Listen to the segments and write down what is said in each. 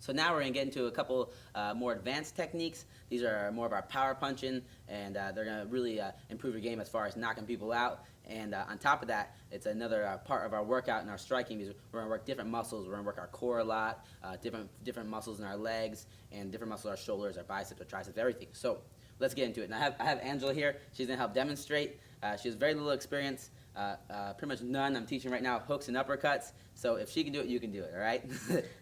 So now we're going to get into a couple more advanced techniques. These are more of our power punching, and they're going to really improve your game as far as knocking people out. And on top of that, it's another part of our workout and our striking, because we're going to work different muscles. We're going to work our core a lot, different muscles in our legs, and different muscles in our shoulders, our biceps, our triceps, everything. So let's get into it. And I have Angela here. She's going to help demonstrate. She has very little experience, pretty much none. I'm teaching right now hooks and uppercuts. So if she can do it, you can do it, all right?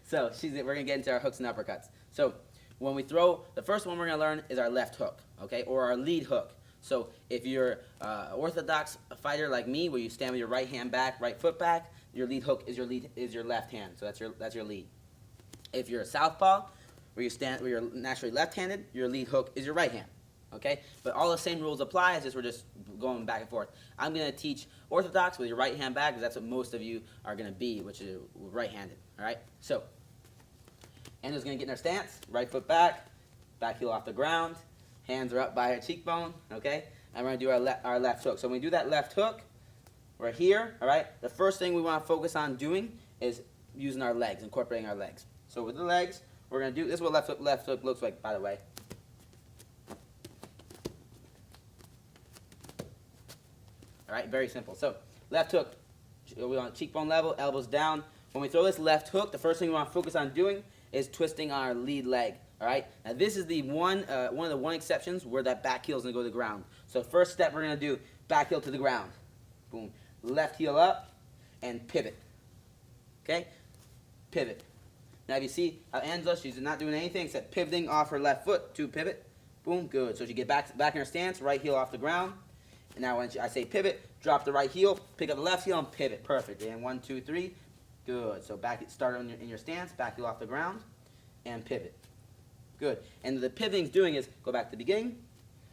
So we're going to get into our hooks and uppercuts. So when we throw, the first one we're going to learn is our left hook, okay, or our lead hook. So if you're an orthodox fighter like me, where you stand with your right hand back, right foot back, your lead hook is your left hand. So that's your lead. If you're a southpaw, where you're naturally left-handed, your lead hook is your right hand. Okay, but all the same rules apply. It's just we're just going back and forth. I'm going to teach orthodox with your right hand back, because that's what most of you are going to be, which is right-handed. All right. So Anna's going to get in her stance. Right foot back, back heel off the ground, hands are up by her cheekbone. Okay, and we're going to do our left hook. So when we do that left hook, we're here. All right. The first thing we want to focus on doing is using our legs, incorporating our legs. So with the legs, we're going to do this. Is what left hook looks like, by the way. All right, very simple. So left hook, we want cheekbone level, elbows down. When we throw this left hook, the first thing we want to focus on doing is twisting our lead leg. All right. Now this is the one of the exceptions where that back heel is going to go to the ground. So first step we're going to do, back heel to the ground. Boom. Left heel up and pivot. Okay. Pivot. Now if you see how Angela, she's not doing anything except pivoting off her left foot to pivot. Boom. Good. So she get back in her stance, right heel off the ground. And now when I say pivot, drop the right heel, pick up the left heel, and pivot. Perfect. And 1, 2, 3. Good. So start in your stance, back heel off the ground, and pivot. Good. And the pivoting's doing is, go back to the beginning.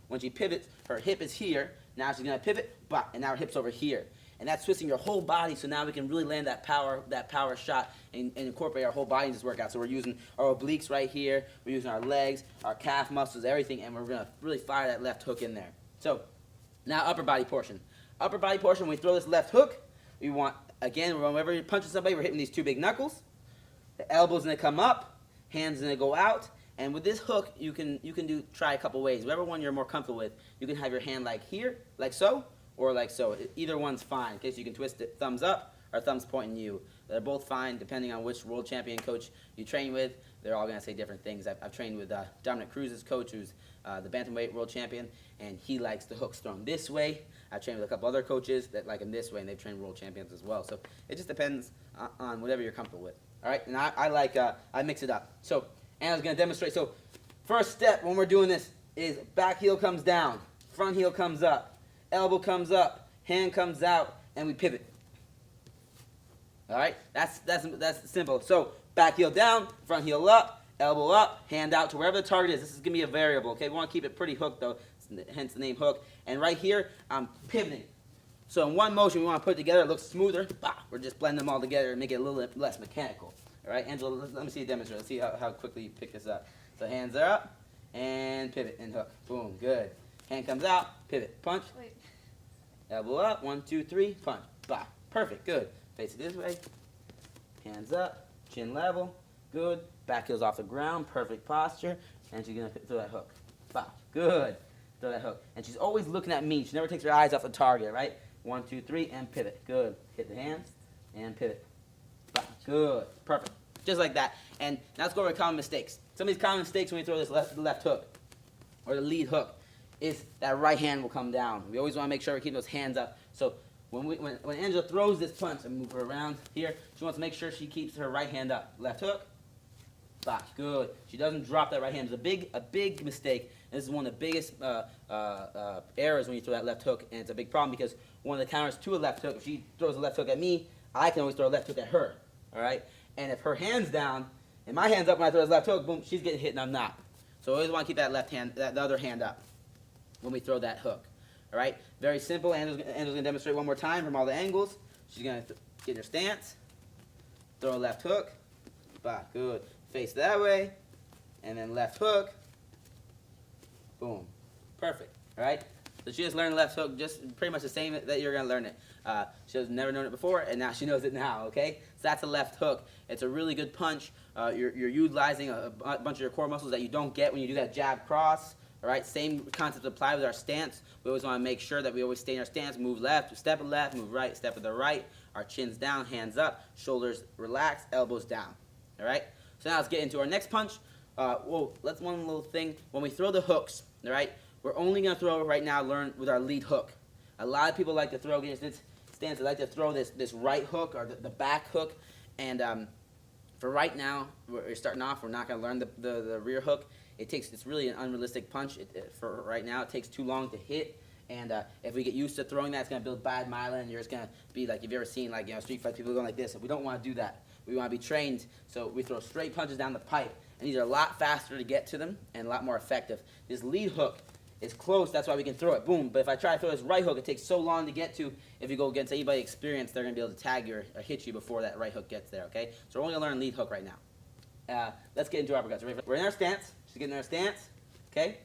When she pivots, her hip is here. Now she's going to pivot, and now her hip's over here. And that's twisting your whole body, so now we can really land that power shot and incorporate our whole body in this workout. So we're using our obliques right here. We're using our legs, our calf muscles, everything, and we're going to really fire that left hook in there. So now upper body portion. Upper body portion, when we throw this left hook, we want, again, whenever you're punching somebody, we're hitting these two big knuckles. The elbow's going to come up, hands going to go out. And with this hook, you can try a couple ways. Whatever one you're more comfortable with. You can have your hand like here, like so, or like so. Either one's fine. In case you can twist it thumbs up or thumbs pointing you. They're both fine depending on which world champion coach you train with. They're all going to say different things. I've trained with Dominic Cruz's coach, who's the bantamweight world champion, and he likes the hooks thrown this way. I've trained with a couple other coaches that like them this way, and they've trained world champions as well. So it just depends on whatever you're comfortable with. All right, and I mix it up. So Anna's going to demonstrate. So first step when we're doing this is back heel comes down, front heel comes up, elbow comes up, hand comes out, and we pivot. All right, that's simple. So back heel down, front heel up, elbow up, hand out to wherever the target is. This is going to be a variable, okay? We want to keep it pretty hooked, though, hence the name hook. And right here, I'm pivoting. So in one motion, we want to put it together. It looks smoother. Bah, we're just blending them all together and make it a little less mechanical. All right, Angela, let me see you demonstrate. Let's see how quickly you pick this up. So hands are up, and pivot, and hook. Boom, good. Hand comes out, pivot, punch. Wait. Elbow up, 1, 2, 3, punch. Bah, perfect, good. Face it this way. Hands up, chin level, good. Back heel's off the ground, perfect posture. And she's going to throw that hook. Bah, good. Throw that hook. And she's always looking at me. She never takes her eyes off the target, right? 1, 2, 3, and pivot. Good. Hit the hands, and pivot. Bah, good. Perfect. Just like that. And now let's go over common mistakes. Some of these common mistakes when we throw this left hook, or the lead hook, is that right hand will come down. We always want to make sure we keep those hands up. So when Angela throws this punch, and move her around here, she wants to make sure she keeps her right hand up. Left hook. Bah, good. She doesn't drop that right hand. It's a big mistake. And this is one of the biggest errors when you throw that left hook, and it's a big problem because one of the counters to a left hook, if she throws a left hook at me, I can always throw a left hook at her. All right? And if her hand's down and my hand's up when I throw this left hook, boom, she's getting hit and I'm not. So I always want to keep that left hand, the other hand up when we throw that hook. All right? Very simple. Angela's going to demonstrate one more time from all the angles. She's going to get her stance, throw a left hook. Bah, good. Face that way, and then left hook. Boom. Perfect. All right? So she just learned left hook just pretty much the same that you're going to learn it. She has never known it before, and now she knows it now, okay? So that's a left hook. It's a really good punch You're utilizing a bunch of your core muscles that you don't get when you do that jab cross. All right, same concept apply with our stance. We always want to make sure that we always stay in our stance. Move left, step left, move right, step to the right. Our chin's down, hands up, shoulders relaxed, elbows down. All right. So now let's get into our next punch. Let's one little thing. When we throw the hooks, all right, we're only gonna throw right now. Learn with our lead hook. A lot of people like to throw against this stance. They like to throw this right hook or the back hook, and for right now, we're starting off. We're not gonna learn the rear hook. It's really an unrealistic punch. For right now, it takes too long to hit. And if we get used to throwing that, it's going to build bad myelin. And you're just going to be like, if you've ever seen like street fight people going like this. And we don't want to do that. We want to be trained. So we throw straight punches down the pipe. And these are a lot faster to get to them and a lot more effective. This lead hook is close. That's why we can throw it. Boom. But if I try to throw this right hook, it takes so long to get to. If you go against anybody experienced, they're going to be able to tag you or hit you before that right hook gets there. Okay. So we're only going to learn lead hook right now. Let's get into uppercuts. We're in our stance. Just getting in our stance. Okay.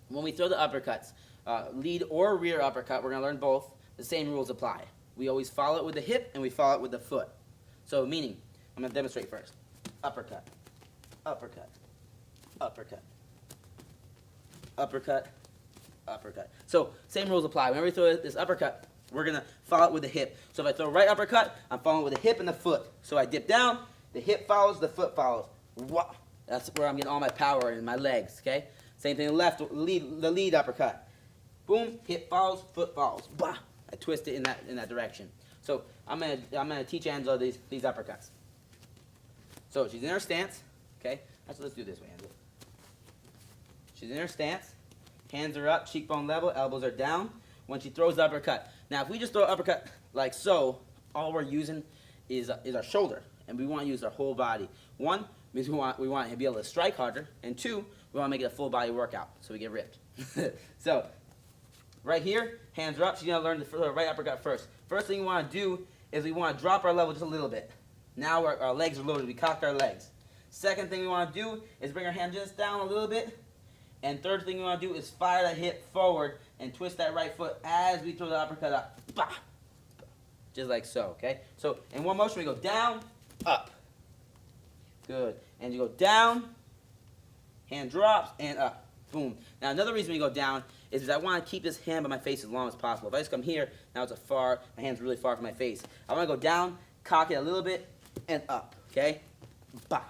When we throw the uppercuts, lead or rear uppercut, we're going to learn both. The same rules apply. We always follow it with the hip and we follow it with the foot. So meaning, I'm going to demonstrate first. Uppercut, uppercut, uppercut, uppercut, uppercut. So same rules apply. Whenever we throw this uppercut, we're going to follow it with the hip. So if I throw right uppercut, I'm following with the hip and the foot. So I dip down, the hip follows, the foot follows. Wah! That's where I'm getting all my power in my legs, okay? Same thing left, the lead uppercut. Boom, hip follows, foot follows. Bah! I twist it in that direction. So I'm gonna teach Angela these uppercuts. So she's in her stance, okay? Actually, let's do it this way, Angela. She's in her stance, hands are up, cheekbone level, elbows are down. When she throws the uppercut. Now, if we just throw an uppercut like so, all we're using is our shoulder, and we want to use our whole body. One, means we want to be able to strike harder, and two, we want to make it a full body workout so we get ripped. So right here, hands are up. She's going to learn the right uppercut first. First thing we want to do is we want to drop our level just a little bit. Now our legs are loaded. We cocked our legs. Second thing we want to do is bring our hand just down a little bit. And third thing we want to do is fire that hip forward and twist that right foot as we throw the uppercut up. Bah! Just like so, okay? So in one motion we go down, up. Good. And you go down, hand drops, and up. Boom. Now another reason we go down is because I want to keep this hand by my face as long as possible. If I just come here, now it's my hand's really far from my face. I want to go down, cock it a little bit, and up. Okay? Bah!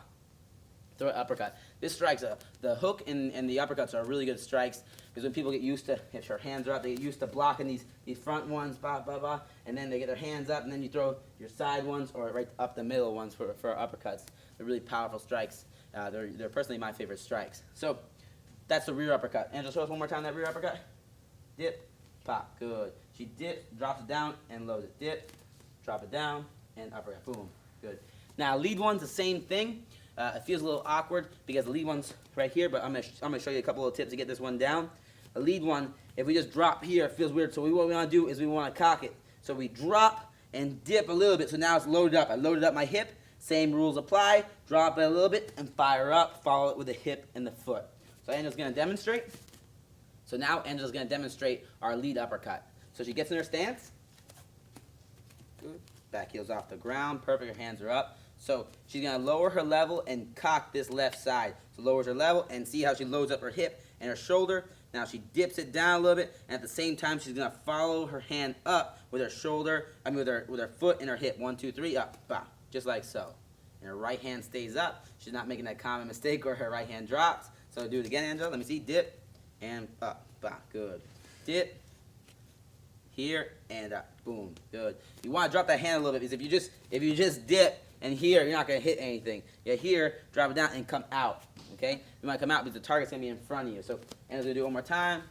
Throw an uppercut. This strikes, the hook and the uppercuts are really good strikes because when people get used to, if your hands are up, they get used to blocking these front ones, bah, bah, bah, and then they get their hands up, and then you throw your side ones or right up the middle ones for uppercuts. They're really powerful strikes. They're personally my favorite strikes. So that's the rear uppercut. Angela, show us one more time that rear uppercut. Dip, pop, good. She dips, drops it down, and loads it. Dip, drop it down, and uppercut. Boom, good. Now lead one's the same thing. It feels a little awkward because the lead one's right here, but I'm gonna show you a couple little tips to get this one down. A lead one, if we just drop here, it feels weird. So what we want to do is we want to cock it. So we drop and dip a little bit. So now it's loaded up. I loaded up my hip. Same rules apply. Drop it a little bit and fire up. Follow it with the hip and the foot. So Angela's gonna demonstrate. So now Angela's gonna demonstrate our lead uppercut. So she gets in her stance. Good. Back heels off the ground. Perfect. Her hands are up. So she's going to lower her level and cock this left side. So lowers her level and see how she loads up her hip and her shoulder. Now she dips it down a little bit, and at the same time she's going to follow her hand up with her shoulder, with her foot and her hip. 1, 2, 3, up, bah, just like so. And her right hand stays up. She's not making that common mistake where her right hand drops. So do it again, Angela. Let me see. Dip and up, bah, good. Dip. Here and up, boom, good. You want to drop that hand a little bit because if you just dip and here, you're not going to hit anything. Yeah, here, drop it down and come out, okay? You might come out because the target's going to be in front of you. So, and let's do it one more time.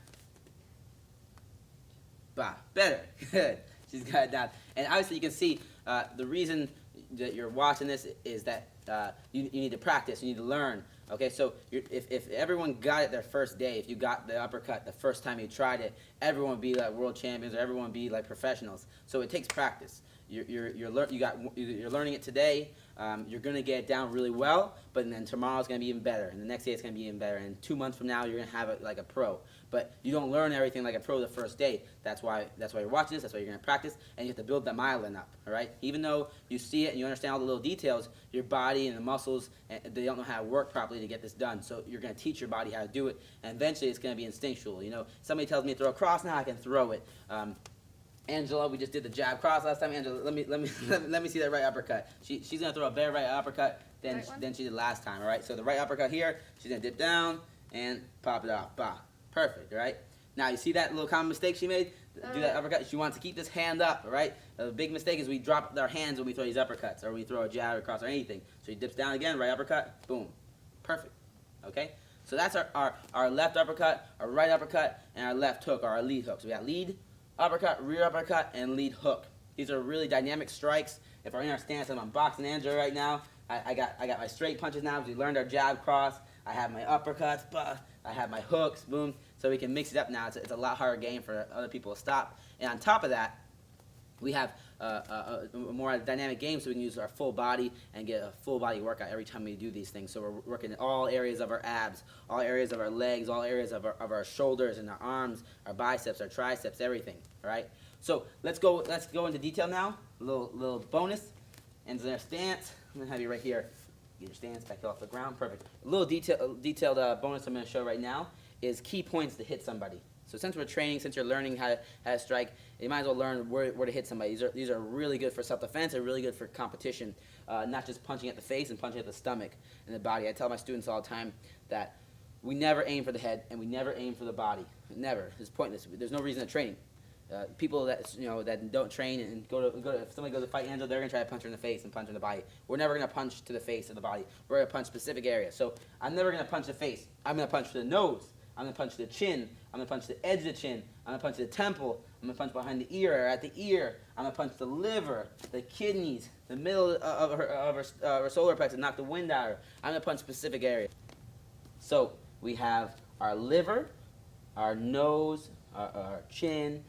Bah, better, good. She's got it down. And obviously you can see the reason that you're watching this is that you need to practice, you need to learn. Okay, so if everyone got it their first day, if you got the uppercut the first time you tried it, everyone would be like world champions or everyone would be like professionals. So it takes practice. You're learning it today. you're going to get it down really well, but then tomorrow's going to be even better, and the next day it's going to be even better, and 2 months from now you're going to have it like a pro. But you don't learn everything like a pro the first day. That's why you're watching this, that's why you're going to practice, and you have to build that myelin up, all right? Even though you see it and you understand all the little details, your body and the muscles, they don't know how to work properly to get this done. So you're going to teach your body how to do it, and eventually it's going to be instinctual. You know, somebody tells me to throw a cross, now I can throw it. Angela, we just did the jab cross last time. Angela, let me see that right uppercut. She's gonna throw a better right uppercut than she did last time. All right. So the right uppercut here, she's gonna dip down and pop it off. Bah, perfect. All right. Now you see that little common mistake she made. Do that uppercut. She wants to keep this hand up. All right. The big mistake is we drop our hands when we throw these uppercuts, or we throw a jab or cross or anything. So she dips down again, right uppercut, boom, perfect. Okay. So that's our left uppercut, our right uppercut, and our left hook, or our lead hook. So we got lead, uppercut, rear uppercut, and lead hook. These are really dynamic strikes. If we're in our stance, I'm boxing Angela right now. I got my straight punches now because we learned our jab cross. I have my uppercuts, I have my hooks, boom. So we can mix it up now. It's a lot harder game for other people to stop. And on top of that, we have a more dynamic game, so we can use our full body and get a full body workout every time we do these things. So we're working in all areas of our abs, all areas of our legs, all areas of our shoulders and our arms, our biceps, our triceps, everything. All right. So let's go into detail now. A little bonus. And their stance. I'm gonna have you right here. Get your stance back off the ground. Perfect. A little detailed bonus I'm gonna show right now is key points to hit somebody. So since we're training, since you're learning how to strike, you might as well learn where to hit somebody. These are really good for self-defense. They're really good for competition, not just punching at the face and punching at the stomach and the body. I tell my students all the time that we never aim for the head and we never aim for the body. Never. It's pointless. There's no reason to training. People that don't train and go to if somebody goes to fight Angela, they're gonna try to punch her in the face and punch her in the body. We're never gonna punch to the face or the body. We're gonna punch specific areas. So I'm never gonna punch the face. I'm gonna punch to the nose. I'm going to punch the chin. I'm going to punch the edge of the chin. I'm going to punch the temple. I'm going to punch behind the ear or at the ear. I'm going to punch the liver, the kidneys, the middle of her solar plexus, knock the wind out of her. I'm going to punch specific areas. So we have our liver, our nose, our chin,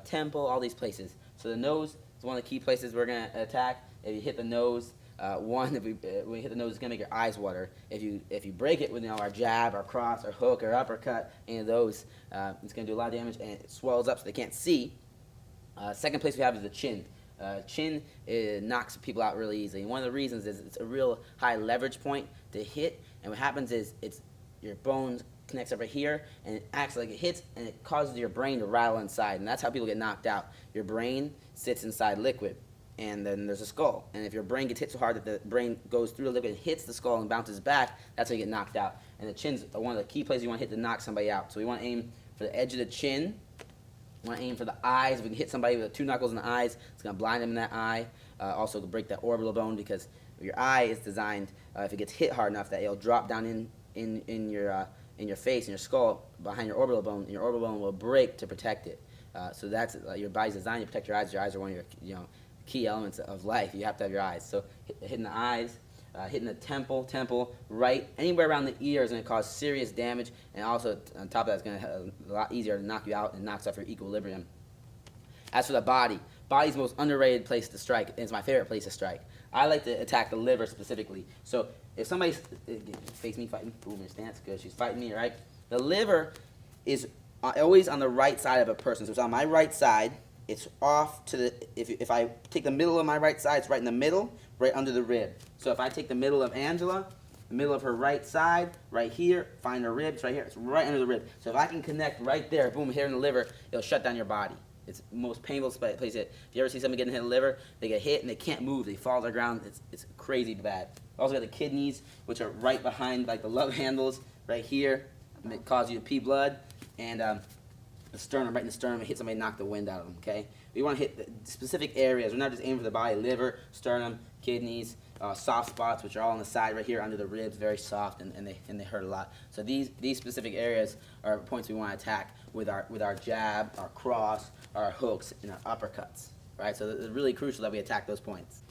temple, all these places. So the nose is one of the key places we're going to attack. If you hit the nose, if we hit the nose, it's gonna make your eyes water. If you break it with our jab, our cross, our hook, our uppercut, any of those, it's gonna do a lot of damage and it swells up so they can't see. Second place we have is the chin. Chin knocks people out really easily. And one of the reasons is it's a real high leverage point to hit. And what happens is your bones connects over here and it acts like it hits and it causes your brain to rattle inside. And that's how people get knocked out. Your brain sits inside liquid. And then there's a skull. And if your brain gets hit so hard that the brain goes through the liquid and hits the skull and bounces back, that's how you get knocked out. And the chin's one of the key places you want to hit to knock somebody out. So we want to aim for the edge of the chin. We want to aim for the eyes. If we can hit somebody with 2 knuckles in the eyes, it's going to blind them in that eye. Also to break that orbital bone because your eye is designed, if it gets hit hard enough, that it'll drop down in your face, in your skull, behind your orbital bone, and your orbital bone will break to protect it. So that's your body's designed to protect your eyes. Your eyes are one of your key elements of life. You have to have your eyes. So hitting the eyes, hitting the temple, right, anywhere around the ear is going to cause serious damage, and also on top of that, it's going to be a lot easier to knock you out and knocks off your equilibrium. As for the body's the most underrated place to strike. It's my favorite place to strike. I like to attack the liver specifically. So if somebody's face me fighting, boom, your stance, good, she's fighting me, right? The liver is always on the right side of a person. So it's on my right side. It's off to the, if I take the middle of my right side, it's right in the middle, right under the rib. So if I take the middle of Angela, the middle of her right side, right here, find her ribs right here, it's right under the rib. So if I can connect right there, boom, here in the liver, it'll shut down your body. It's the most painful place. If you ever see somebody getting hit in the liver, they get hit and they can't move, they fall to the ground, it's crazy bad. Also got the kidneys, which are right behind like the love handles, right here, and it causes you to pee blood, and the sternum, right in the sternum, hit somebody, knock the wind out of them, okay? We want to hit the specific areas. We're not just aiming for the body, liver, sternum, kidneys, soft spots, which are all on the side right here under the ribs, very soft, and they hurt a lot. So these specific areas are points we want to attack with our jab, our cross, our hooks, and our uppercuts, right? So it's really crucial that we attack those points.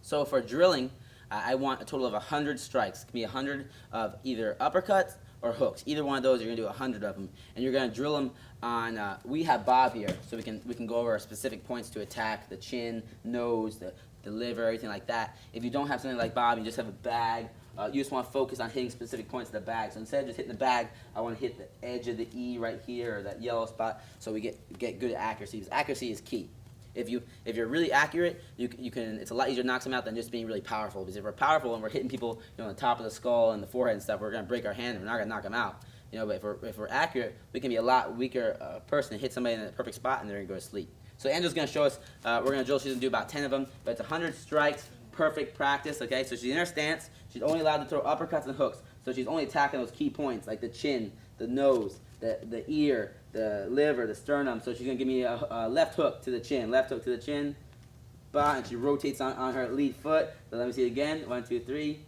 So for drilling, I want a total of 100 strikes. It can be 100 of either uppercuts or hooks. Either one of those, you're gonna do 100 of them, and you're gonna drill them on. We have Bob here, so we can go over our specific points to attack: the chin, nose, the the liver, everything like that. If you don't have something like Bob, you just have a bag. You just want to focus on hitting specific points of the bag. So instead of just hitting the bag, I want to hit the edge of the E right here, or that yellow spot, so we get good accuracy. Because accuracy is key. If you're really accurate, you can. It's a lot easier to knock them out than just being really powerful. Because if we're powerful and we're hitting people, on the top of the skull and the forehead and stuff, we're gonna break our hand and we're not gonna knock them out. But if we're accurate, we can be a lot weaker person and hit somebody in the perfect spot and they're gonna go to sleep. So Angela's gonna show us. We're gonna drill. She's gonna do about 10 of them, but it's 100 strikes, perfect practice. Okay, so she's in her stance. She's only allowed to throw uppercuts and hooks. So she's only attacking those key points like the chin, the nose, the ear, the liver, the sternum. So she's going to give me a left hook to the chin, left hook to the chin. Bah, and she rotates on her lead foot. So let me see it again. 1, 2, 3.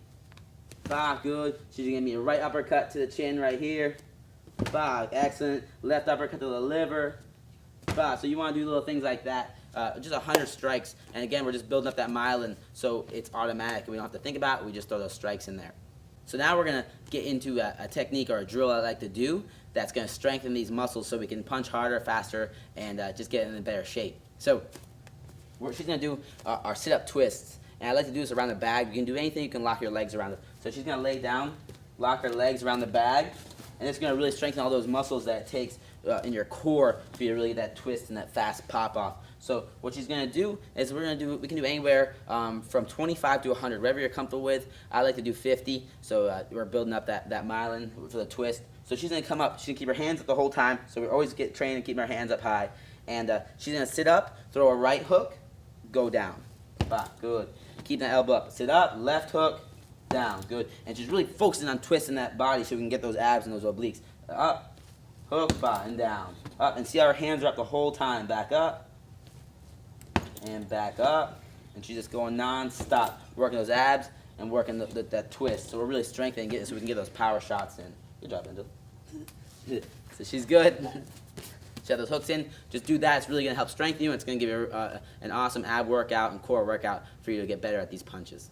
Bah, good. She's going to give me a right uppercut to the chin right here. Bah, excellent. Left uppercut to the liver. Bah, so you want to do little things like that. Just 100 strikes. And again, we're just building up that myelin so it's automatic. We don't have to think about it. We just throw those strikes in there. So now we're going to get into a technique or a drill I like to do that's going to strengthen these muscles so we can punch harder, faster, and just get in a better shape. So what she's going to do are sit-up twists. And I like to do this around the bag. You can do anything. You can lock your legs around it. So she's going to lay down, lock her legs around the bag, and it's going to really strengthen all those muscles that it takes in your core for you to really get that twist and that fast pop-off. So what she's going to do is we can do anywhere from 25 to 100, whatever you're comfortable with. I like to do 50, so we're building up that myelin for the twist. So she's going to come up. She's going to keep her hands up the whole time, so we always get trained and keep our hands up high. And she's going to sit up, throw a right hook, go down. Bah, good. Keep that elbow up. Sit up, left hook, down. Good. And she's really focusing on twisting that body so we can get those abs and those obliques. Up, hook, bah, and down. Up, and see how her hands are up the whole time. Back up. And back up, and she's just going non-stop, working those abs and working that twist. So we're really strengthening it so we can get those power shots in. Good job, Angel. So she's good. She has those hooks in. Just do that. It's really going to help strengthen you. It's going to give you an awesome ab workout and core workout for you to get better at these punches.